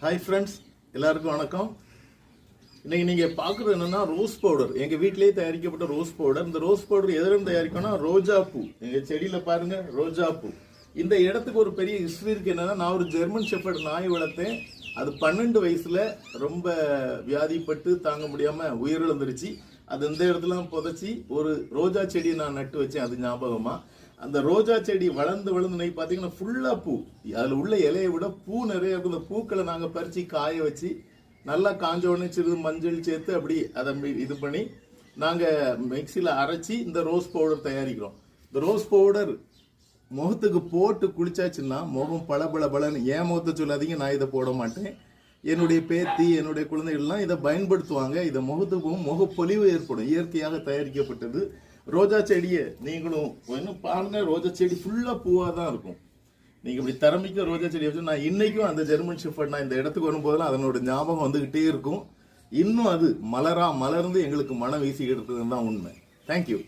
Hi friends, எல்லாருக்கும் வணக்கம். இன்னைக்கு நீங்கள் பார்க்குறது என்னன்னா ரோஸ் பவுடர். எங்கள் வீட்டிலேயே தயாரிக்கப்பட்ட ரோஸ் பவுடர். இந்த ரோஸ் பவுடர் எதிலிருந்து தயாரிக்கணும்னா ரோஜா பூ. எங்கள் செடியில் பாருங்க ரோஜா பூ. இந்த இடத்துக்கு ஒரு பெரிய ஹிஸ்ட்ரி இருக்கு. என்னன்னா, நான் ஒரு ஜெர்மன் ஷெப்பர்ட் நாய் வளர்த்தேன். அது 12 வயசுல ரொம்ப வியாதிப்பட்டு தாங்க முடியாம உயிரிழந்துருச்சு. அது இந்த இடத்துல புதைச்சி ஒரு ரோஜா செடியை நான் நட்டு வச்சேன். அது ஞாபகமா அந்த ரோஜா செடி வளர்ந்து நெய் பார்த்தீங்கன்னா ஃபுல்லா பூ. அதில் உள்ள இலையை விட பூ நிறைய இருக்கும். இந்த பூக்களை நாங்கள் பறித்து காய வச்சு நல்லா காஞ்ச உடனே சிறிது மஞ்சள் சேர்த்து அப்படி அதை இது பண்ணி நாங்கள் மிக்சியில் அரைச்சி இந்த ரோஸ் பவுடர் தயாரிக்கிறோம். இந்த ரோஸ் பவுடர் முகத்துக்கு போட்டு குளிச்சாச்சுன்னா முகம் பளபளன்னு. ஏன் முகத்தை சொல்லாதீங்க, நான் இதை போட மாட்டேன். என்னுடைய பேத்தி என்னுடைய குழந்தைகள்லாம் இதை பயன்படுத்துவாங்க. இதை முகத்துக்கும் முகப்பொலிவு ஏற்படும். இயற்கையாக தயாரிக்கப்பட்டது. ரோஜா செடியை நீங்களும் இன்னும் பாருங்க, ரோஜா செடி ஃபுல்லா பூவா தான் இருக்கும். நீங்க இப்படி திறமைக்க ரோஜா செடி வச்சு நான் இன்னைக்கும் அந்த ஜெர்மன் ஷெப்பர்ட் நான் இந்த இடத்துக்கு வரும்போதெல்லாம் அதனோட ஞாபகம் வந்துகிட்டே இருக்கும். இன்னும் அது மலர்ந்து எங்களுக்கு மனம் வீசிக்கிட்டு இருக்குதுன்னு தான் உண்மை. தேங்க்யூ.